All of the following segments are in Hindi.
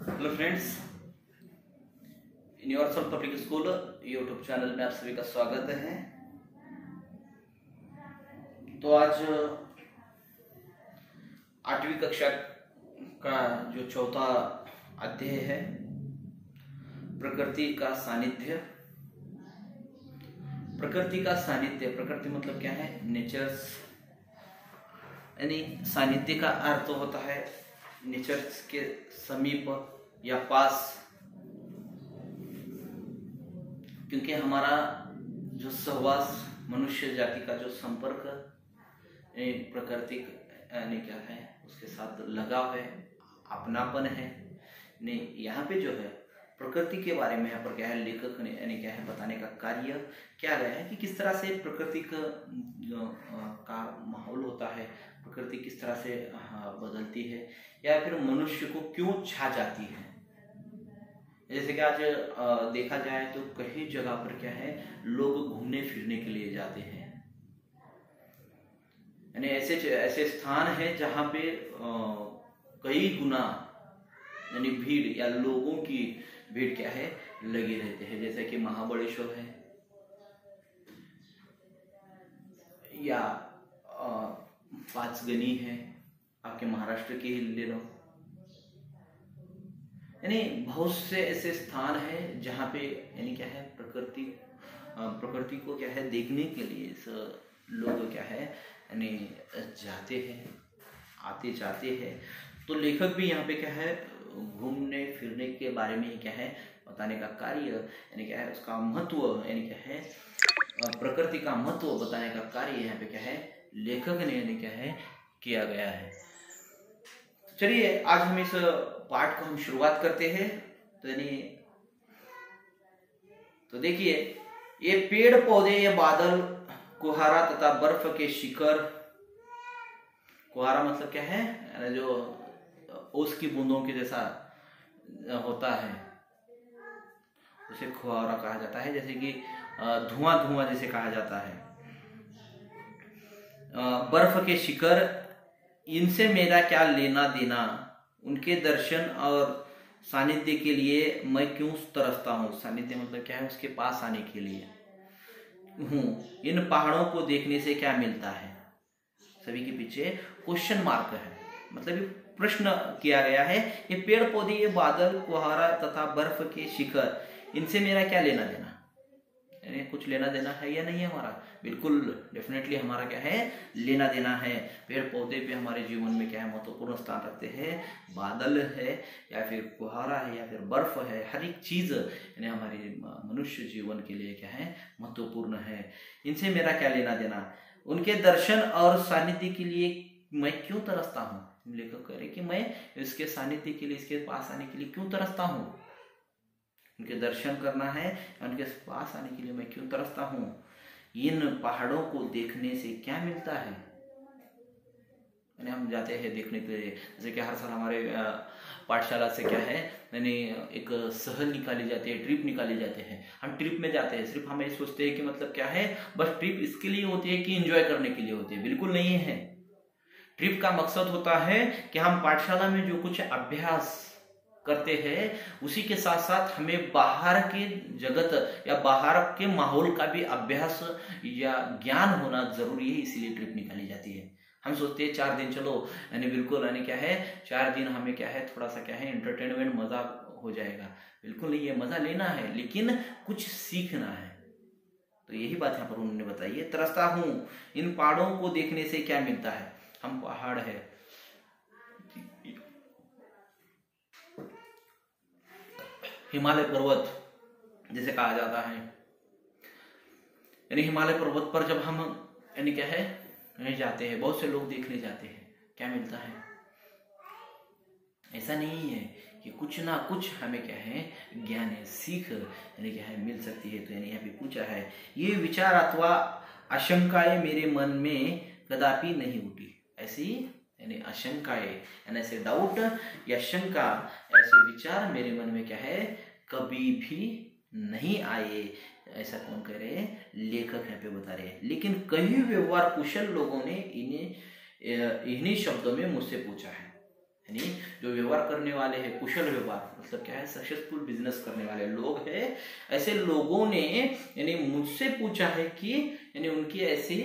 Hello friends, universal public school YouTube channel में आप सभी का स्वागत है। तो आज 8वीं कक्षा का जो चौथा अध्याय है, प्रकृति का सानिध्य। प्रकृति का सानिध्य, प्रकृति मतलब क्या है? नेचर्स, यानी सानिध्य का अर्थ होता है नेचर्स के समीप या पास, क्योंकि हमारा जो सहवास, मनुष्य जाति का जो संपर्क प्रकृति यानी क्या है, उसके साथ लगाव है, अपनापन है। ने यहाँ पे जो है प्रकृति के बारे में यहाँ पर क्या है, लेखक ने यानी क्या है बताने का कार्य क्या गया है कि किस तरह से प्रकृति का माहौल होता है, प्रकृति किस तरह से बदलती है या फिर मनुष्य को क्यों छा जाती है। जैसे कि आज देखा जाए तो कई जगह पर क्या है, लोग घूमने फिरने के लिए जाते हैं, यानी ऐसे ऐसे स्थान है जहाँ पे कई गुना यानी भीड़ या लोगों की भीड़ क्या है लगी रहते हैं। जैसे कि महाबलेश्वर है या पाचगनी है, आपके महाराष्ट्र के ही ले लो, यानी बहुत से ऐसे स्थान है जहाँ पे यानी क्या है प्रकृति को क्या है देखने के लिए लोग क्या है यानी जाते हैं, आते जाते हैं। तो लेखक भी यहाँ पे क्या है घूमने फिरने के बारे में क्या है बताने का कार्य यानी क्या है, उसका महत्व यानी क्या है, प्रकृति का महत्व बताने का कार्य यहाँ पे क्या है लेखक ने यानी क्या है किया गया है। चलिए आज हम इस पाठ को हम शुरुआत करते हैं। तो यानी तो देखिए, ये पेड़ पौधे, ये बादल, कुहारा तथा बर्फ के शिखर। कुहारा मतलब क्या है, जो ओस की बूंदों के जैसा होता है उसे कुहारा कहा जाता है। जैसे कि धुआं धुआं जैसे कहा जाता है। बर्फ के शिखर, इनसे मेरा क्या लेना देना, उनके दर्शन और सानिध्य के लिए मैं क्यों तरसता हूँ। सानिध्य मतलब क्या है, उसके पास आने के लिए हूँ। इन पहाड़ों को देखने से क्या मिलता है। सभी के पीछे क्वेश्चन मार्क है, मतलब प्रश्न किया गया है। ये पेड़ पौधे, ये बादल, कुहारा तथा बर्फ के शिखर, इनसे मेरा क्या लेना देना, यानी कुछ लेना देना है या नहीं है हमारा? बिल्कुल डेफिनेटली हमारा क्या है लेना देना है। पेड़ पौधे भी हमारे जीवन में क्या है महत्वपूर्ण स्थान रखते हैं। बादल है या फिर कुहारा है या फिर बर्फ है, हर एक चीज यानी हमारे मनुष्य जीवन के लिए क्या है महत्वपूर्ण है। इनसे मेरा क्या लेना देना, उनके दर्शन और सानिध्य के लिए मैं क्यों तरसता हूँ। लेखक कह रहे कि मैं इसके सानिध्य के लिए, इसके पास आने के लिए क्यों तरसता हूँ। उनके दर्शन करना है, उनके पास आने के लिए मैं क्यों तरसता हूँ। इन पहाड़ों को देखने से क्या मिलता है। यानी हम जाते हैं देखने के लिए, जैसे कि हर साल हमारे पाठशाला से क्या है यानी एक सहल निकाली जाती है, ट्रिप निकाली जाते हैं। हम ट्रिप में जाते हैं, सिर्फ हम ये सोचते हैं कि मतलब क्या है, बस ट्रिप इसके लिए होती है कि एंजॉय करने के लिए होती है। बिल्कुल नहीं है। ट्रिप का मकसद होता है कि हम पाठशाला में जो कुछ अभ्यास करते हैं उसी के साथ साथ हमें बाहर के जगत या बाहर के माहौल का भी अभ्यास या ज्ञान होना जरूरी है, इसीलिए ट्रिप निकाली जाती है। हम सोचते हैं 4 दिन चलो, यानी बिल्कुल यानी क्या है 4 दिन हमें क्या है थोड़ा सा क्या है एंटरटेनमेंट, मजा हो जाएगा। बिल्कुल नहीं, है मजा लेना है लेकिन कुछ सीखना है। तो यही बात यहाँ पर उन्होंने बताई है। तरसता हूँ, इन पहाड़ों को देखने से क्या मिलता है। हम पहाड़ है, हिमालय पर्वत जैसे कहा जाता है, यानी हिमालय पर्वत पर जब हम यानी क्या है नहीं जाते हैं, बहुत से लोग देखने जाते हैं, क्या मिलता है। ऐसा नहीं है कि कुछ ना कुछ हमें क्या है ज्ञान है, सीख यानी क्या है मिल सकती है। तो यानी यहाँ पे पूछा है, ये विचार अथवा आशंकाएं मेरे मन में कदापि नहीं उठी। ऐसी यानी आशंकाएं यानी ऐसे डाउट या शंका, ऐसे विचार मेरे मन में क्या है कभी भी नहीं आए। ऐसा कौन कह रहे हैं? लेखक यहाँ पे बता रहे हैं। लेकिन कई व्यवहार कुशल लोगों ने इन्हीं शब्दों में मुझसे पूछा है। यानी जो व्यवहार करने वाले हैं, कुशल व्यवहार मतलब क्या है, सक्सेसफुल बिजनेस करने वाले लोग हैं, ऐसे लोगों ने यानी मुझसे पूछा है कि यानी उनकी ऐसी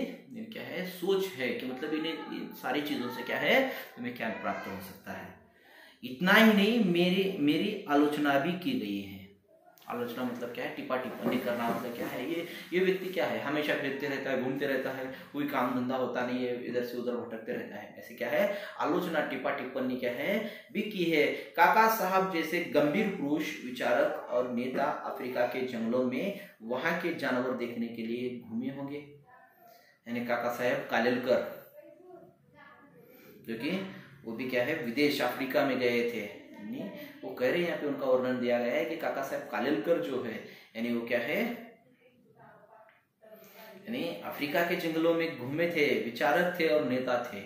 क्या है सोच है कि मतलब इन्हें इन सारी चीजों से क्या है तुम्हें क्या प्राप्त हो सकता है। इतना ही नहीं, मेरी आलोचना भी की गई है। आलोचना मतलब क्या है, टिप्पा टिप्पणी करना मतलब क्या है, ये व्यक्ति क्या है, हमेशा फिरते रहता है, घूमते रहता है, कोई काम धंधा होता नहीं है, इधर से उधर भटकते रहता है, ऐसे क्या है आलोचना टिप्पा टिप्पणी क्या है भी की है। काका साहब जैसे गंभीर पुरुष विचारक और नेता अफ्रीका के जंगलों में वहां के जानवर देखने के लिए घूमे होंगे। यानी काका साहब कालेलकर जो कि वो भी क्या है विदेश अफ्रीका में गए थे, यानी वो कह रहे हैं यहाँ पे उनका वर्णन दिया गया है कि काका साहब कालेलकर जो है यानी वो क्या है यानी अफ्रीका के जंगलों में घूमे थे, विचारक थे और नेता थे।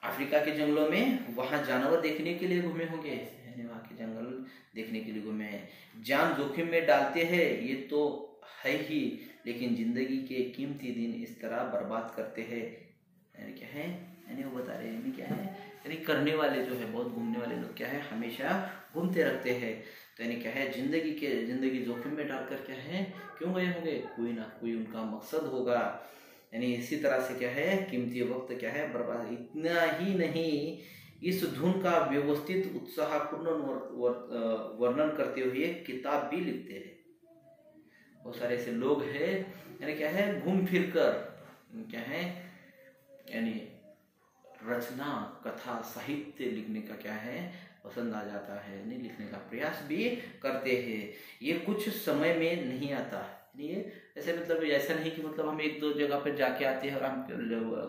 अफ्रीका के जंगलों में वहां जानवर देखने के लिए घूमे होंगे, यानी वहां के जंगल देखने के लिए घूमे हैं। जान जोखिम में डालते हैं ये तो है ही, लेकिन जिंदगी के कीमती दिन इस तरह बर्बाद करते हैं। यानी क्या है, यानी वो बता रहे हैं यानी क्या है, यानी करने वाले जो है बहुत घूमने वाले लोग क्या है हमेशा घूमते रहते हैं। तो यानी क्या है जिंदगी जोखिम में डालकर क्या है क्यों गए होंगे, कोई ना कोई उनका मकसद होगा। यानी इसी तरह से क्या है कीमती वक्त क्या है बर्बाद। इतना ही नहीं, इस धुन का व्यवस्थित उत्साहपूर्ण वर्णन करते हुए किताब भी लिखते हैं। बहुत सारे ऐसे लोग हैं यानी क्या है घूम फिर कर क्या है यानी रचना कथा साहित्य लिखने का क्या है पसंद आ जाता है, यानी लिखने का प्रयास भी करते हैं। ये कुछ समय में नहीं आता, ये ऐसे मतलब ऐसा नहीं कि मतलब हम एक दो जगह पर जाके आते हैं और हम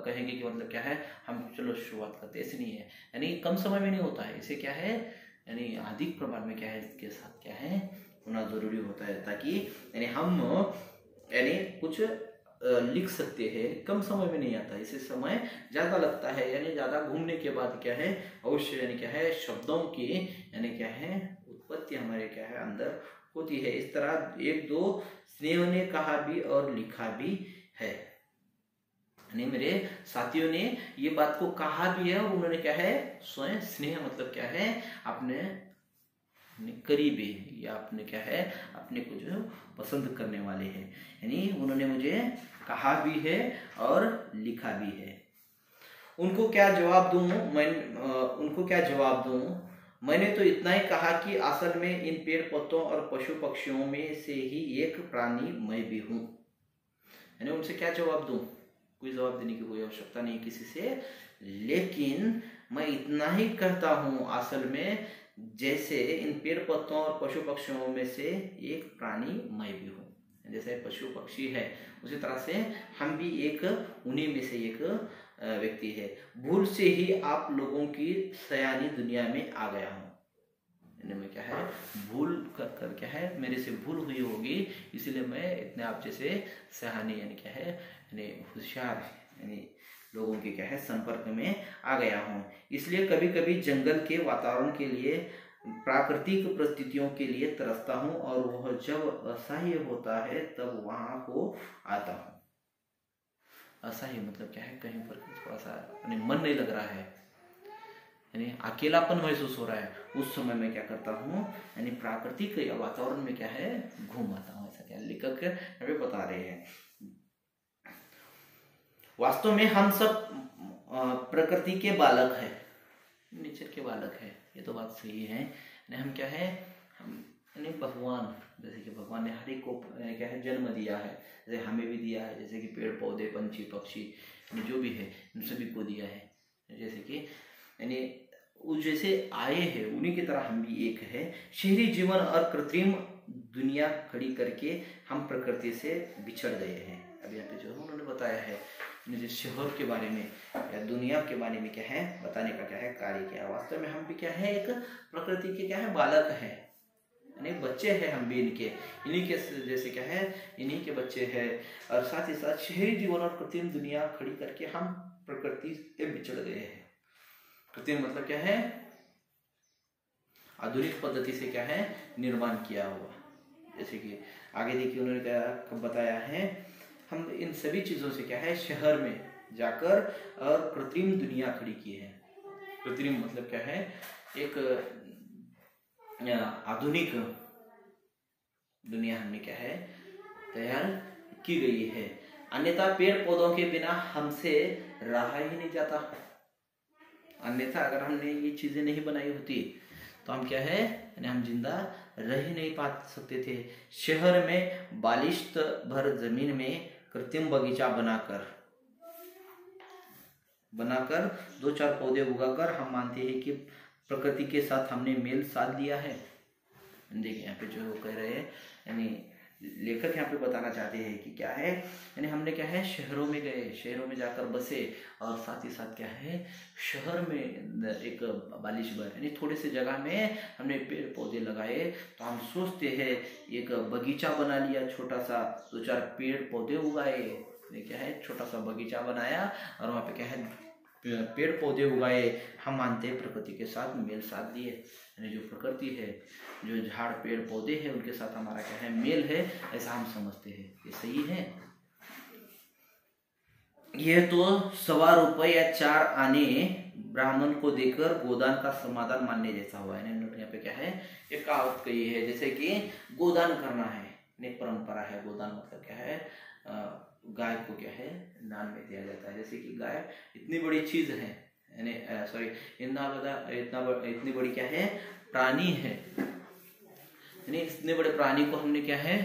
कहेंगे कि मतलब क्या है हम चलो शुरुआत करते, ऐसे नहीं है। यानी कम समय में नहीं होता है, इसे क्या है यानी अधिक प्रमाण में क्या है इसके साथ क्या है होना जरूरी होता है, ताकि यानी हम यानी कुछ लिख सकते हैं। कम समय में नहीं आता, इसे समय ज्यादा लगता है, यानी ज्यादा घूमने के बाद क्या है अवश्य यानी क्या है शब्दों की यानी क्या है उत्पत्ति हमारे क्या है अंदर होती है। इस तरह एक दो स्नेह ने कहा भी और लिखा भी है, यानी मेरे साथियों ने ये बात को कहा भी है और उन्होंने क्या है स्वयं स्नेह मतलब क्या है अपने करीबी या अपने क्या है अपने को जो पसंद करने वाले हैं, यानी उन्होंने मुझे कहा भी है और लिखा भी है। उनको क्या जवाब दूं मैंने तो इतना ही कहा कि असल में इन पेड़ पत्तों और पशु पक्षियों में से ही एक प्राणी मैं भी हूं। यानी उनसे क्या जवाब दूं, कोई जवाब देने की कोई आवश्यकता नहीं किसी से, लेकिन मैं इतना ही कहता हूं असल में जैसे इन पेड़ पत्तों और पशु पक्षियों में से एक प्राणी मैं भी हूँ। जैसे पशु पक्षी है उसी तरह से हम भी एक उन्हीं में से एक व्यक्ति है। भूल से ही आप लोगों की सयानी दुनिया में आ गया हूँ, यानी मैं क्या है भूल कर क्या है मेरे से भूल हुई होगी, इसीलिए मैं इतने आप जैसे सयानी यानी क्या है यानी होशियार यानी लोगों के क्या है संपर्क में आ गया हूँ। इसलिए कभी कभी जंगल के वातावरण के लिए प्राकृतिक परिस्थितियों के लिए तरसता हूँ और वह जब असह्य होता है तब वहां को आता हूँ। असह्य मतलब क्या है कहीं पर थोड़ा सा यानी मन नहीं लग रहा है, यानी अकेलापन महसूस हो रहा है, उस समय मैं क्या करता हूँ यानी प्राकृतिक वातावरण में क्या है घूम आता हूँ। ऐसा क्या लेखक यहाँ पे बता रहे हैं। वास्तव में हम सब प्रकृति के बालक है, नेचर के बालक है, ये तो बात सही है। हम क्या है हम यानी भगवान, जैसे कि भगवान ने हर एक को क्या है जन्म दिया है, जैसे हमें भी दिया है, जैसे कि पेड़ पौधे पंछी पक्षी जो भी है उन सभी को दिया है। जैसे कि यानी वो जैसे आए हैं उन्हीं की तरह हम भी एक है। शहरी जीवन और कृत्रिम दुनिया खड़ी करके हम प्रकृति से बिछड़ गए हैं। अब यहाँ पे जो है उन्होंने बताया है मुझे शहर के बारे में या दुनिया के बारे में क्या है बताने का क्या है कार्य किया। वास्तव में हम भी क्या है एक प्रकृति के क्या है बालक है, यानी बच्चे हैं हम भी इन्हीं के जैसे क्या है इन्हीं के बच्चे हैं। और साथ ही साथ शहरी जीवन और कृत्रिम दुनिया खड़ी करके हम प्रकृति से बिछड़ गए हैं। कृत्रिम मतलब क्या है आधुनिक पद्धति से क्या है निर्माण किया हुआ। जैसे कि आगे देखिए उन्होंने क्या बताया है, हम इन सभी चीजों से क्या है शहर में जाकर और कृत्रिम दुनिया खड़ी की है। कृत्रिम मतलब क्या है, एक आधुनिक दुनिया हमने क्या है तैयार की गई है। अन्यथा पेड़ पौधों के बिना हमसे रहा ही नहीं जाता। अन्यथा अगर हमने ये चीजें नहीं बनाई होती तो हम क्या है, यानी हम जिंदा रह ही नहीं पा सकते थे। शहर में बालिश्त भर जमीन में कृत्रिम बगीचा बनाकर 2-4 पौधे उगाकर हम मानते हैं कि प्रकृति के साथ हमने मेल साध लिया है। देखिए यहाँ पे जो वो कह रहे हैं, यानी लेखक यहाँ पे बताना चाहते हैं कि क्या है, यानी हमने क्या है शहरों में गए, शहरों में जाकर बसे और साथ ही साथ क्या है शहर में एक बालिश भर यानी थोड़े से जगह में हमने पेड़ पौधे लगाए। तो हम सोचते हैं एक बगीचा बना लिया छोटा सा, 2-4 पेड़ पौधे उगाए, क्या है छोटा सा बगीचा बनाया और वहाँ पे क्या है पेड़ पौधे उगाए। हम मानते हैं प्रकृति के साथ मेल साध लिए, यानी जो प्रकृति है, जो झाड़ पेड़ पौधे हैं उनके साथ हमारा क्या है मेल है, ऐसा हम समझते हैं। ये सही है। यह तो 1.25 रुपए या 4 आने ब्राह्मण को देकर गोदान का समाधान मानने जैसा हुआ है। यहाँ पे क्या है एक कहावत कही है, जैसे कि गोदान करना है, एक परंपरा है। गोदान मतलब क्या है, गाय को क्या है दान में दिया जाता है। जैसे कि गाय इतनी बड़ी चीज है, यानी सॉरी इतनी बड़ी क्या है प्राणी है, यानी इतने बड़े प्राणी को हमने क्या है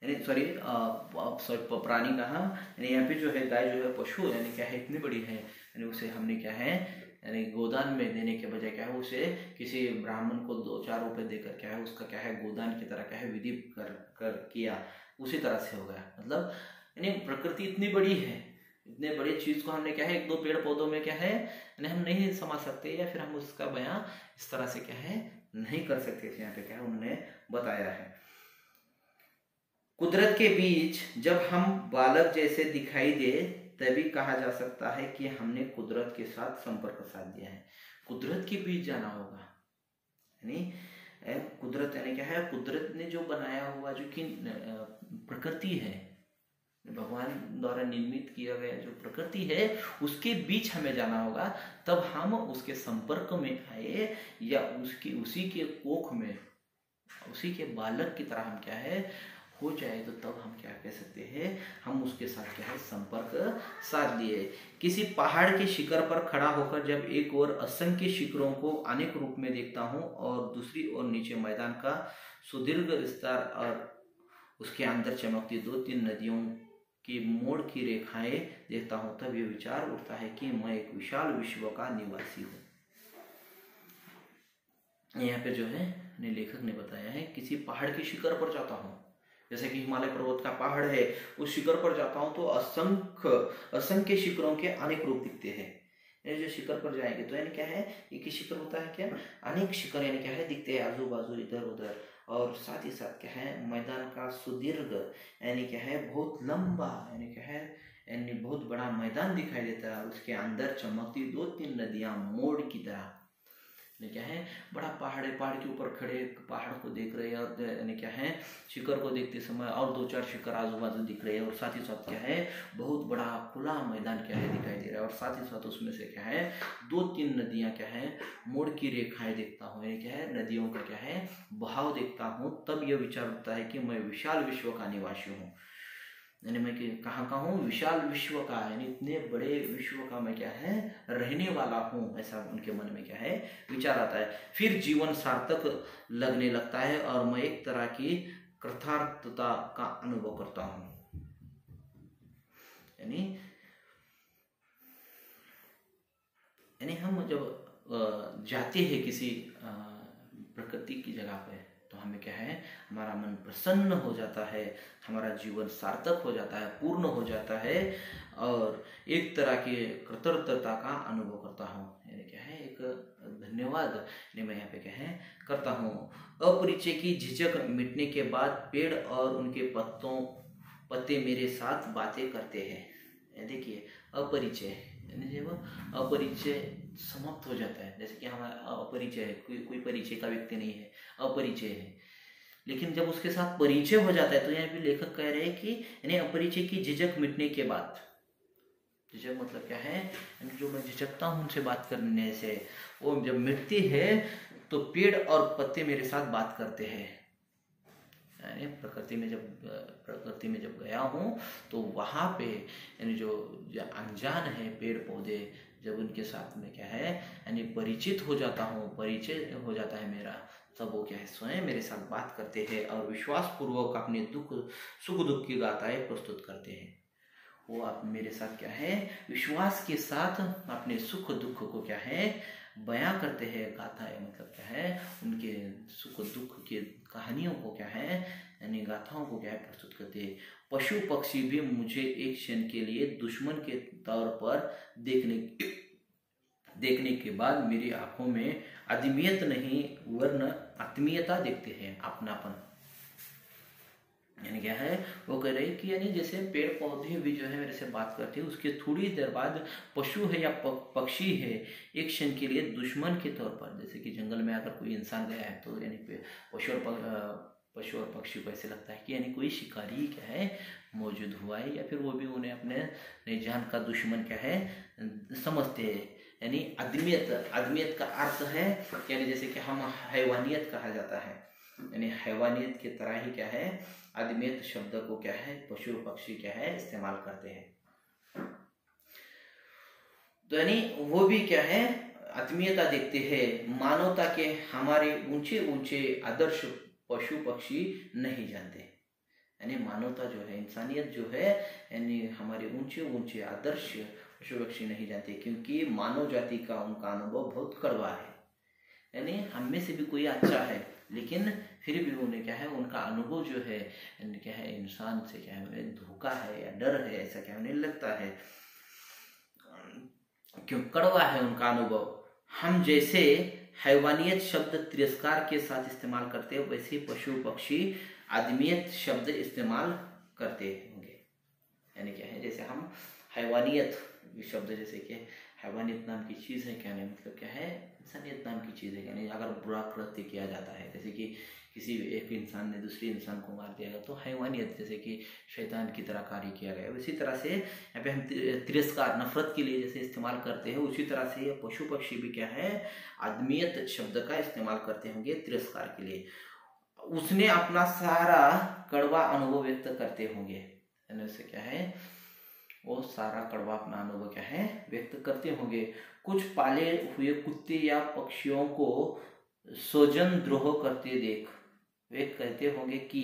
यानी सॉरी प्राणी कहा, यानी यहाँ पे जो है गाय जो है पशु यानी क्या है इतनी बड़ी है, यानी उसे हमने क्या है यानी गोदान में देने के बजाय क्या है उसे किसी ब्राह्मण को 2-4 रुपए देकर क्या है उसका क्या है गोदान की तरह क्या है विधि कर किया, उसी तरह से हो गया। मतलब यानी प्रकृति इतनी बड़ी है, इतने बड़ी चीज को हमने क्या है 1-2 पेड़ पौधों में क्या है यानी हम नहीं समझ सकते, या फिर हम उसका बयां इस तरह से क्या है नहीं कर सकते। यहाँ पे क्या है उन्होंने बताया है, कुदरत के बीच जब हम बालक जैसे दिखाई दे तभी कहा जा सकता है कि हमने कुदरत के साथ संपर्क साध दिया है। कुदरत के बीच जाना होगा, यानी कुदरत यानी क्या है कुदरत ने जो बनाया हुआ जो कि प्रकृति है, भगवान द्वारा निर्मित किया गया जो प्रकृति है उसके बीच हमें जाना होगा, तब हम उसके संपर्क में आए या उसी के कोख में उसी के बालक की तरह हम क्या है हो जाए, तो तब हम क्या कह सकते हैं हम उसके साथ क्या है संपर्क साध लिए। किसी पहाड़ के शिखर पर खड़ा होकर जब एक ओर असंख्य शिखरों को अनेक रूप में देखता हूँ और दूसरी ओर नीचे मैदान का सुदीर्घ विस्तार और उसके अंदर चमकती 2-3 नदियों की मोड़ की रेखाएं देखता हूँ, तब यह विचार उठता है कि मैं एक विशाल विश्व का निवासी हूँ। यहाँ पे जो है लेखक ने बताया है किसी पहाड़ के शिखर पर जाता हूँ, जैसे कि हिमालय पर्वत का पहाड़ है, उस शिखर पर जाता हूँ तो असंख्य शिखरों के अनेक रूप दिखते हैं। ये जो शिखर पर जाएंगे तो यानी क्या है एक ही शिखर होता है क्या, अनेक शिखर यानी क्या है दिखते हैं आजू बाजू इधर उधर, और साथ ही साथ क्या है मैदान का सुदीर्घ यानी क्या है बहुत लंबा यानी क्या है यानी बहुत बड़ा मैदान दिखाई देता है, उसके अंदर चमकती 2-3 नदियां मोड़ की तरह। क्या है बड़ा पहाड़ है, पहाड़ के ऊपर खड़े पहाड़ को देख रहे हैं और यानी क्या है शिखर को देखते समय और 2-4 शिखर आजू बाजू दिख रहे हैं, और साथ ही साथ क्या है बहुत बड़ा खुला मैदान क्या है दिखाई दे रहा है, और साथ ही साथ उसमें से क्या है 2-3 नदियां क्या है मोड़ की रेखाएं देखता हूँ, यानी क्या है नदियों का क्या है बहाव देखता हूँ, तब यह विचार होता है कि मैं विशाल विश्व का निवासी हूँ। यानी मैं कहाँ का हूँ विशाल विश्व का, यानी इतने बड़े विश्व का मैं क्या है रहने वाला हूँ, ऐसा उनके मन में क्या है विचार आता है। फिर जीवन सार्थक लगने लगता है और मैं एक तरह की कृतार्थता का अनुभव करता हूँ। यानी हम जब जाते हैं किसी प्रकृति की जगह पे तो हमें क्या है हमारा मन प्रसन्न हो जाता है, हमारा जीवन सार्थक हो जाता है, पूर्ण हो जाता है, और एक तरह की कृतज्ञता का अनुभव करता हूँ। यानी क्या है एक धन्यवाद मैं यहाँ पे क्या है करता हूँ। अपरिचय की झिझक मिटने के बाद पेड़ और उनके पत्ते मेरे साथ बातें करते हैं। देखिए अपरिचय यानी जब अपरिचय समाप्त हो जाता है, जैसे कि हमारा अपरिचय है, कोई परिचय का व्यक्ति नहीं है, अपरिचय है, लेकिन जब उसके साथ परिचय हो जाता है तो यहाँ पे लेखक कह रहे हैं कि यानी अपरिचय की झिझक मिटने के बाद झिझक मतलब क्या है, जो मैं झिझकता हूँ उनसे बात करने से, वो जब मिटती है तो पेड़ और पत्ते मेरे साथ बात करते हैं। यानी प्रकृति में जब गया हूँ तो वहाँ पे यानी जो अनजान है पेड़ पौधे, जब उनके साथ में क्या है यानी परिचित हो जाता हूँ, परिचय हो जाता है मेरा, तब वो क्या है स्वयं मेरे साथ बात करते हैं और विश्वास पूर्वक अपने सुख दुख की गाथाएं प्रस्तुत करते हैं। वो आप मेरे साथ क्या है विश्वास के साथ अपने सुख दुख को क्या है बयां करते हैं। गाथाएं मतलब क्या है उनके सुख दुख के कहानियों को क्या है यानी गाथाओं को क्या है प्रस्तुत करते हैं। पशु पक्षी भी मुझे एक क्षण के लिए दुश्मन के तौर पर देखने के बाद मेरी आंखों में अदमियत नहीं वरन आत्मीयता देखते हैं, अपनापन। यानी क्या है वो कह रहे हैं कि यानी जैसे पेड़ पौधे भी जो है मेरे से बात करते हैं, उसके थोड़ी देर बाद पशु है या पक्षी है एक क्षण के लिए दुश्मन के तौर पर, जैसे कि जंगल में अगर कोई इंसान गया है तो यानी पशु और पक्षी को ऐसे लगता है कि यानी कोई शिकारी क्या है मौजूद हुआ है, या फिर वो भी उन्हें अपने जान का दुश्मन क्या है समझते हैं। यानी आदमियत का अर्थ है यानी जैसे कि हम हैवानियत कहा जाता है, यानी हैवानियत की तरह ही क्या है आदमियत शब्द को क्या है पशु पक्षी क्या है इस्तेमाल करते हैं। तो यानी वो भी क्या है आत्मीयता देखते हैं। मानवता के हमारे ऊंचे ऊंचे आदर्श पशु पक्षी नहीं जानते। यानी मानवता जो है इंसानियत जो है यानी हमारे ऊंचे ऊंचे आदर्श पशु पक्षी नहीं जानते, क्योंकि मानव जाति का उनका अनुभव बहुत कड़वा है। यानी हम में से भी कोई अच्छा है लेकिन फिर भी उन्हें क्या है उनका अनुभव जो है क्या है इंसान से क्या है उन्हें धोखा है या डर है, ऐसा क्या उन्हें लगता है, क्यों कड़वा है उनका अनुभव। हम जैसे हैवानियत शब्द तिरस्कार के साथ इस्तेमाल करते हैं, वैसे पशु पक्षी आदमियत शब्द इस्तेमाल करते होंगे। यानी क्या है जैसे हम हैवानियत शब्द जैसे कि हैवानियत नाम की चीज़ है, क्या नहीं मतलब क्या है इंसानियत नाम की चीज़ है। यानी अगर बुरा कृत्य किया जाता है, जैसे कि किसी एक इंसान ने दूसरे इंसान को मार दिया गया तो हैवानियत, जैसे कि शैतान की तरह कार्य किया गया। उसी तरह से यहाँ पे हम तिरस्कार नफरत के लिए जैसे इस्तेमाल करते हैं, उसी तरह से ये पशु पक्षी भी क्या है आदमियत शब्द का इस्तेमाल करते होंगे तिरस्कार के लिए। उसने अपना सारा कड़वा अनुभव व्यक्त करते होंगे, यानी उससे क्या है वो सारा कड़वा अपना अनुभव क्या है व्यक्त करते होंगे। कुछ पाले हुए कुत्ते या पक्षियों को स्वजन द्रोह करते देख वे कहते होंगे कि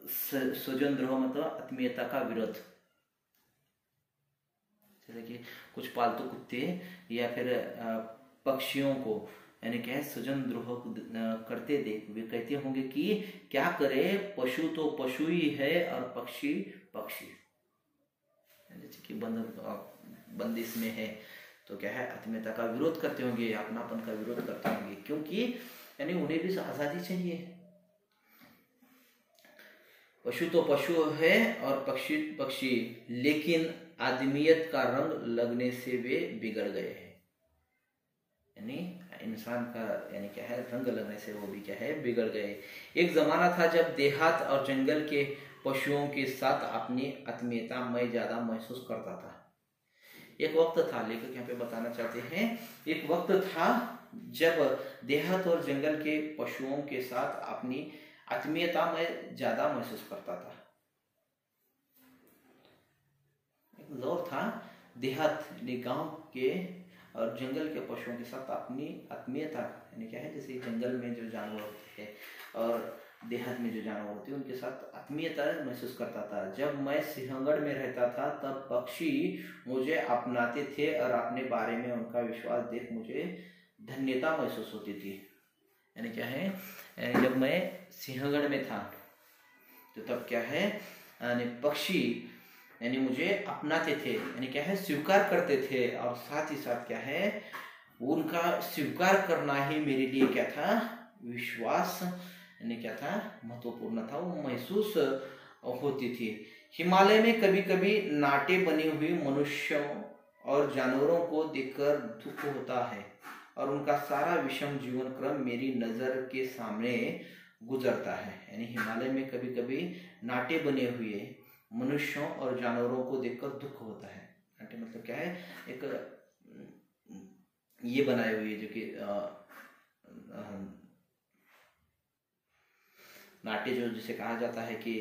स्वजन द्रोह मतलब आत्मीयता का विरोध। जैसे कि कुछ पालतू कुत्ते या फिर पक्षियों को यानी क्या है स्वजन द्रोह करते देख वे कहते होंगे कि क्या करे पशु तो पशु ही है और पक्षी पक्षी। जैसे कि बंदिश में है तो क्या है आत्मीयता का विरोध करते होंगे, अपनापन का विरोध करते होंगे, क्योंकि यानी उन्हें भी आजादी चाहिए। पशु तो पशु है और पक्षी पक्षी, लेकिन आदमियत का रंग लगने से वे बिगड़ गए हैं। यानी इंसान का यानी क्या है रंग लगने से वो भी क्या है बिगड़ गए। एक जमाना था जब देहात और जंगल के पशुओं के साथ अपनी आत्मीयता मैं ज्यादा महसूस करता था। एक वक्त था, लेखक यहाँ पे बताना चाहते हैं, एक वक्त था जब देहात और जंगल के पशुओं के साथ अपनी आत्मीयता मैं ज्यादा महसूस करता था। एक दौर था देहात गांव के और जंगल के पशुओं के साथ अपनी आत्मीयता यानी क्या है जैसे जंगल में जो जानवर होते हैं और देहात में जो जानवर होते हैं उनके साथ आत्मीयता महसूस करता था। जब मैं सिंहगढ़ में रहता था तब पक्षी मुझे अपनाते थे और अपने बारे में उनका विश्वास देख मुझे धन्यता महसूस होती थी। यानी क्या है जब मैं सिंहगढ़ में था तो तब क्या है यानी पक्षी यानी मुझे अपनाते थे, यानी क्या है स्वीकार करते थे, और साथ ही साथ क्या है उनका स्वीकार करना ही मेरे लिए क्या था विश्वास यानी क्या था महत्वपूर्ण था, वो महसूस होती थी। हिमालय में कभी कभी नाटे बने हुए मनुष्यों और जानवरों को देखकर दुख होता है और उनका सारा विषम जीवन क्रम मेरी नजर के सामने गुजरता है। यानी हिमालय में कभी कभी नाटे बने हुए मनुष्यों और जानवरों को देखकर दुख होता है। नाट्य मतलब क्या है, एक ये बनाए हुए जो कि नाट्य जो जिसे कहा जाता है कि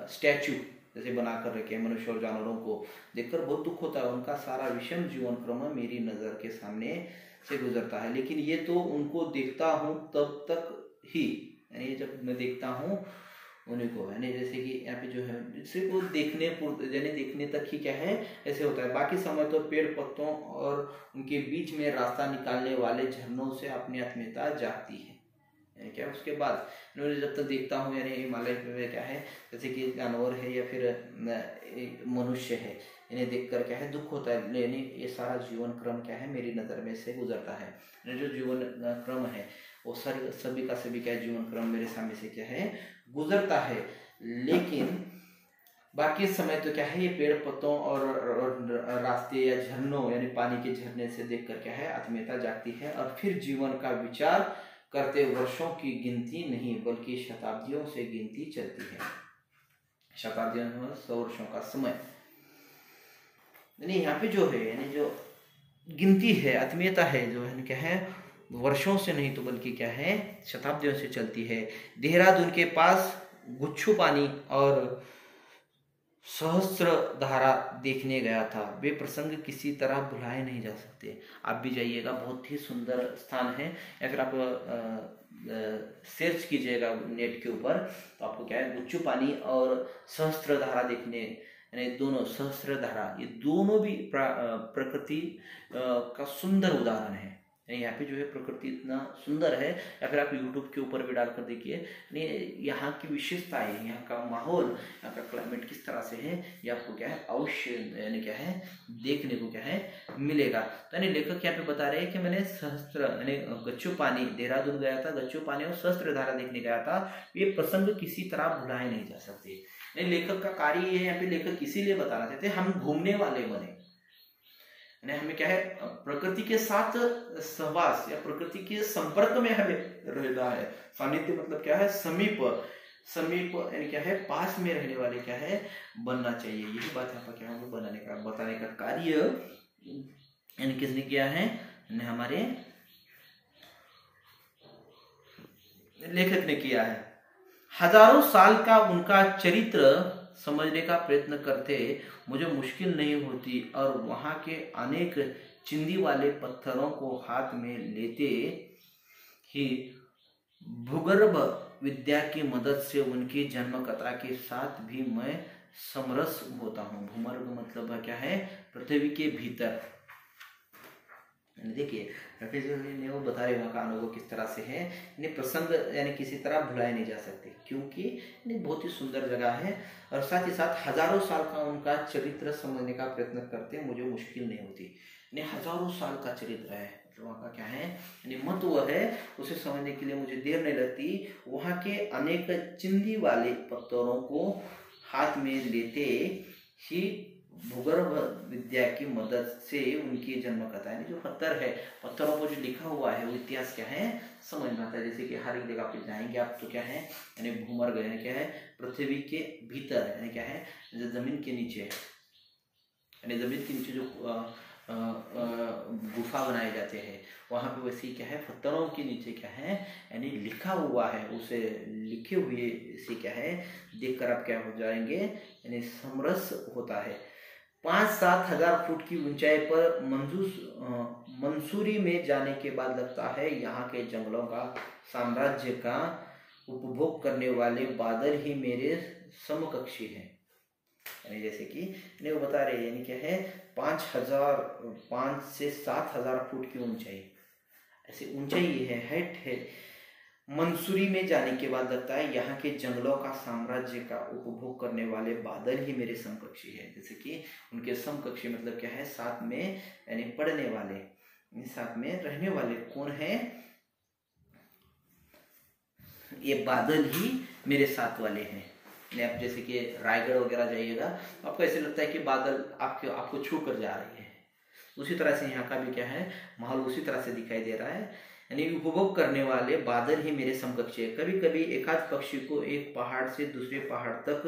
स्टैचू जैसे बना कर रखे हैं, मनुष्य और जानवरों को देखकर बहुत दुख होता है। उनका सारा विषम जीवन क्रम मेरी नज़र के सामने से गुजरता है, लेकिन ये तो उनको देखता हूँ तब तक ही, यानी जब मैं देखता हूँ उन्हीं को, यानी जैसे कि यहाँ पे जो है सिर्फ वो देखने तक ही क्या है ऐसे होता है। बाकी समय तो पेड़ पत्तों और उनके बीच में रास्ता निकालने वाले झरनों से अपनी आत्मीयता जागती है। यानी क्या उसके बाद मैं जब तक देखता हूँ, यानी हिमालय में क्या है, जैसे कि जानवर है या फिर मनुष्य है, इन्हें देखकर क्या है दुख होता है, यानी ये सारा जीवन क्रम क्या है मेरी नज़र में से गुजरता है। जो जीवन क्रम है वो सभी का सभी क्या जीवन क्रम मेरे सामने से क्या है गुजरता है, लेकिन बाकी समय तो क्या है ये पेड़ पत्तों और रास्ते या झरनों यानी पानी के झरने से देखकर क्या है आत्मीयता जागती है, और फिर जीवन का विचार करते वर्षों की गिनती नहीं बल्कि शताब्दियों से गिनती चलती है। शताब्दियों में 100 वर्षों का समय, यानी यहाँ पे जो है यानी जो गिनती है, आत्मीयता है जो है क्या है वर्षों से नहीं तो बल्कि क्या है शताब्दियों से चलती है। देहरादून के पास गुच्छू पानी और सहस्त्र धारा देखने गया था, वे प्रसंग किसी तरह भुलाए नहीं जा सकते। आप भी जाइएगा, बहुत ही सुंदर स्थान है, या फिर आप सर्च कीजिएगा नेट के ऊपर तो आपको क्या है गुच्छू पानी और सहस्त्र धारा देखने, यानी दोनों सहस्त्र धारा, ये दोनों भी प्रकृति का सुंदर उदाहरण है। यहाँ पे जो है प्रकृति इतना सुंदर है, या फिर आप YouTube के ऊपर भी डालकर देखिए, यहाँ की विशेषताएं, यहाँ का माहौल, यहाँ का क्लाइमेट किस तरह से है, ये आपको क्या है अवश्य यानी क्या है देखने को क्या है मिलेगा। तो यानी लेखक यहाँ पे बता रहे हैं कि मैंने सहस्त्र यानी गच्छू पानी, देहरादून गया था, गच्छू पानी और सहस्त्र धारा देखने गया था, ये प्रसंग किसी तरह भुलाए नहीं जा सकते। लेखक का कार्य ये है, यहाँ पे लेखक इसीलिए बताना चाहते हैं हम घूमने वाले बने, हमें क्या है प्रकृति के साथ सहवास या प्रकृति के संपर्क में हमें रहना है। सानिध्य मतलब क्या है समीप यानी क्या है पास में रहने वाले क्या है बनना चाहिए। यही बात यहाँ पर क्या है बताने का कार्य यानी किसने किया है, हमारे लेखक ने किया है। हजारों साल का उनका चरित्र समझने का प्रयत्न करते मुझे मुश्किल नहीं होती, और वहां के अनेक चिंदी वाले पत्थरों को हाथ में लेते ही भूगर्भ विद्या की मदद से उनकी जन्म कथा के साथ भी मैं समरस होता हूँ। भूगर्भ मतलब क्या है पृथ्वी के भीतर। देखिए रफीज ने वो बता रहे वहाँ का अनुभव किस तरह से है, यानी प्रसंग यानी किसी तरह भुलाए नहीं जा सकते, क्योंकि बहुत ही सुंदर जगह है, और साथ ही साथ हजारों साल का उनका चरित्र समझने का प्रयत्न करते मुझे मुश्किल नहीं होती। यानी हजारों साल का चरित्र है, मतलब वहाँ का क्या है यानी महत्व है, उसे समझने के लिए मुझे देर नहीं लगती। वहाँ के अनेक चिंदी वाले पत्थरों को हाथ में लेते ही भूगर्भ विद्या की मदद से उनकी जन्म कथा यानी जो पत्थर है, पत्थरों पर जो लिखा हुआ है वो इतिहास क्या है समझ में आता है। जैसे कि हर एक जगह पे जाएंगे आप तो क्या है यानी भूमर्ग यानी क्या है पृथ्वी के भीतर, यानी क्या है जो जमीन के नीचे, यानी जमीन के नीचे जो गुफा बनाए जाते हैं वहाँ पे वैसे क्या है पत्थरों के नीचे क्या है यानी लिखा हुआ है, उसे लिखे हुए से क्या है देखकर आप क्या हो जाएंगे यानी समरस होता है। 5-7 हजार फुट की ऊंचाई पर मंसूरी में जाने के बाद लगता है यहाँ के जंगलों का साम्राज्य का उपभोग करने वाले बादल ही मेरे समकक्षी हैं। यानी जैसे कि वो बता रहे हैं यानी क्या है 5 से 7 हजार फुट की ऊंचाई, ऐसी ऊंचाई है, हाइट है। मंसूरी में जाने के बाद लगता है यहाँ के जंगलों का साम्राज्य का उपभोग करने वाले बादल ही मेरे समकक्षी है। जैसे कि उनके समकक्षी मतलब क्या है साथ में यानी पढ़ने वाले, साथ में रहने वाले कौन है, ये बादल ही मेरे साथ वाले हैं। आप जैसे कि रायगढ़ वगैरह जाइएगा तो आपको ऐसे लगता है कि बादल आपको छू कर जा रही है, उसी तरह से यहाँ का भी क्या है माहौल उसी तरह से दिखाई दे रहा है। यानी उपभोग करने वाले बादल ही मेरे समकक्षी है। कभी कभी एक आध पक्षी को एक पहाड़ से दूसरे पहाड़ तक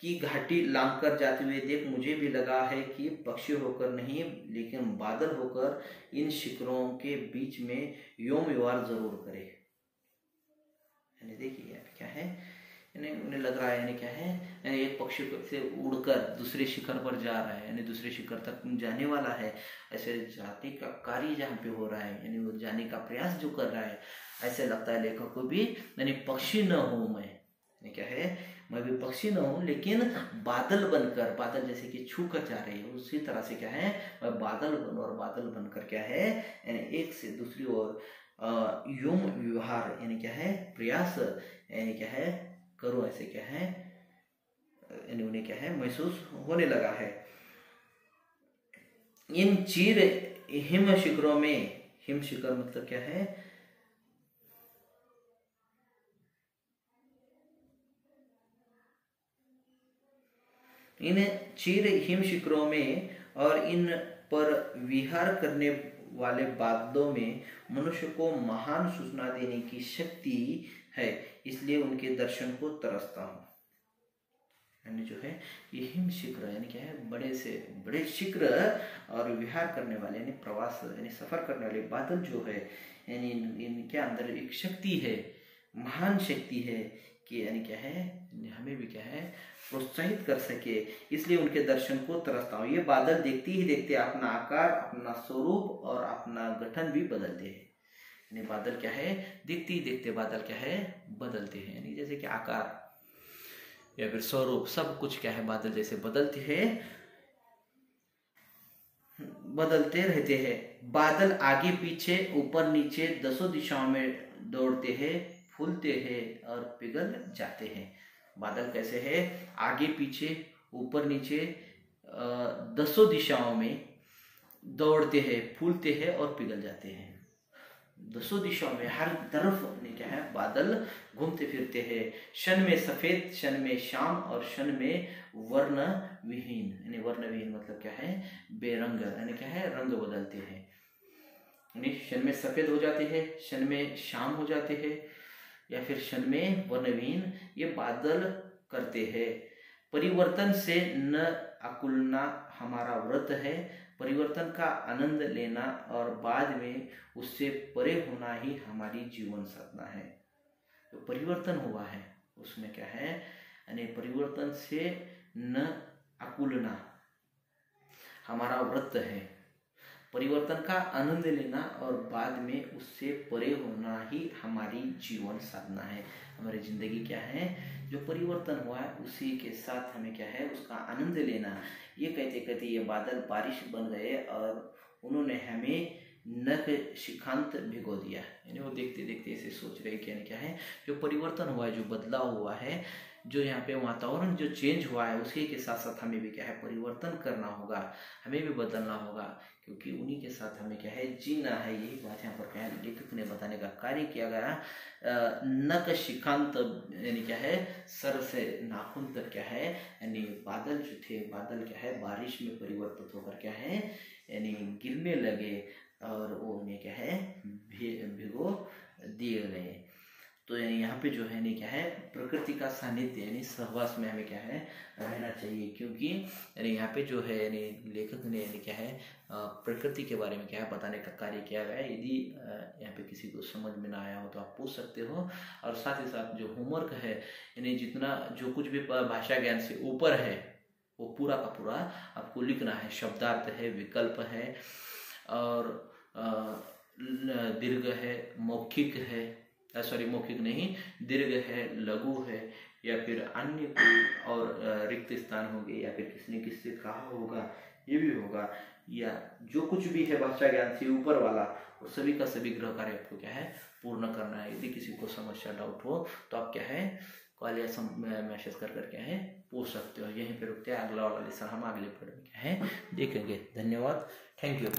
की घाटी लांग कर जाते हुए देख, मुझे भी लगा है कि पक्षी होकर नहीं लेकिन बादल होकर इन शिखरों के बीच में योम व्यवहार जरूर करे। यानी देखिए यहाँ पे क्या है, यानी उन्हें लग रहा है यानी क्या है, यानी एक पक्षी से उड़कर दूसरे शिखर पर जा रहा है, यानी दूसरे शिखर तक जाने वाला है। ऐसे जाने का कार्य जहाँ पे हो रहा है, यानी वो जाने का प्रयास जो कर रहा है, ऐसे लगता है लेखक को भी, यानी पक्षी न हूँ मैं, यानी क्या है, मैं भी पक्षी न हूँ लेकिन बादल बनकर, बादल जैसे कि छू कर जा रही है उसी तरह से क्या है, मैं बादल बनूं और बादल बनकर क्या है, यानी एक से दूसरी ओर योम व्यवहार यानी क्या है, प्रयास यानी क्या है करो, ऐसे क्या है, यानी उन्हें क्या है महसूस होने लगा है। इन चीर हिम शिखरों में, हिम शिखर मतलब क्या है, इन चीर हिम शिखरों में और इन पर विहार करने वाले बादलों में मनुष्य को महान सूचना देने की शक्ति है, इसलिए उनके दर्शन को तरसता हूँ। यानी जो है ये हिम शिखर यानी क्या है, बड़े से बड़े शिखर और विहार करने वाले यानी प्रवास यानी सफर करने वाले बादल जो है, यानी इनके अंदर एक शक्ति है, महान शक्ति है कि यानी क्या है, हमें भी क्या है प्रोत्साहित कर सके, इसलिए उनके दर्शन को तरसता हूँ। ये बादल देखते ही देखते अपना आकार, अपना स्वरूप और अपना गठन भी बदलते हैं। यानी बादल क्या है, देखते ही देखते बादल क्या है बदलते हैं, यानी जैसे कि आकार या फिर स्वरूप सब कुछ क्या है बादल जैसे बदलते हैं, बदलते रहते हैं। बादल आगे पीछे ऊपर नीचे दसों दिशाओं में दौड़ते हैं, फूलते हैं और पिघल जाते हैं। बादल कैसे है, आगे पीछे ऊपर नीचे दसों दिशाओं में दौड़ते हैं, फूलते हैं और पिघल जाते हैं। दसों दिशाओं में हर तरफ क्या है बादल घूमते फिरते हैं। क्षण में सफेद, क्षण में शाम और क्षण में वर्ण विहीन, यानी वर्ण विहीन मतलब क्या है बेरंग, यानी क्या है रंग बदलते हैं। यानी क्षण में सफेद हो जाते हैं, क्षण में शाम हो जाते हैं या फिर क्षण में वर्णविहीन ये बादल करते हैं। परिवर्तन से न अकुलना हमारा व्रत है, परिवर्तन का आनंद लेना और बाद में उससे परे होना ही हमारी जीवन साधना है। तो परिवर्तन हुआ है उसमें क्या है, यानी परिवर्तन से न अकुलना हमारा व्रत है, परिवर्तन का आनंद लेना और बाद में उससे परे होना ही हमारी जीवन साधना है। हमारी जिंदगी क्या है, जो परिवर्तन हुआ है उसी के साथ हमें क्या है उसका आनंद लेना। ये कहते कहते ये बादल बारिश बन गए और उन्होंने हमें नख शिखांत भिगो दिया। यानी वो देखते देखते ऐसे सोच रहे कि यानी क्या है, जो परिवर्तन हुआ है, जो बदलाव हुआ है, जो यहाँ पे वातावरण जो चेंज हुआ है उसी के साथ साथ हमें भी क्या है परिवर्तन करना होगा, हमें भी बदलना होगा, क्योंकि उन्हीं के साथ हमें क्या है जीना है। यही बात यहाँ पर क्या है लेखक ने बताने का कार्य किया गया। नख शिखांत यानी क्या है सर से नाखून तक क्या है, यानी बादल जो थे, बादल क्या है बारिश में परिवर्तित होकर क्या है यानी गिरने लगे और वो उन्हें क्या है भिगो दिए गए। तो यानी यहाँ पे जो है नहीं क्या है प्रकृति का सानिध्य यानी सहवास में हमें क्या है रहना चाहिए, क्योंकि यानी यहाँ पे जो है यानी लेखक ने यानी क्या है प्रकृति के बारे में क्या है बताने का कार्य किया गया है। यदि यहाँ पे किसी को समझ में ना आया हो तो आप पूछ सकते हो। और साथ ही साथ जो होमवर्क है यानी जितना जो कुछ भी भाषा ज्ञान से ऊपर है वो पूरा का पूरा आपको लिखना है। शब्दार्थ है, विकल्प है और दीर्घ है, मौखिक है, सॉरी मौखिक नहीं, दीर्घ है, लघु है या फिर अन्य कोई और रिक्त स्थान होंगे या फिर किसी ने किससे कहा होगा ये भी होगा, या जो कुछ भी है भाषा ज्ञान से ऊपर वाला वो सभी का सभी गृह कार्य आपको क्या है पूर्ण करना है। यदि किसी को समस्या डाउट हो तो आप क्या है कॉल या मैसेज कर क्या है पूछ सकते हो। यहीं पे रुकते हैं, अगला वाला लेसन हम अगले पढ़ में क्या है देखेंगे। धन्यवाद, थैंक यू।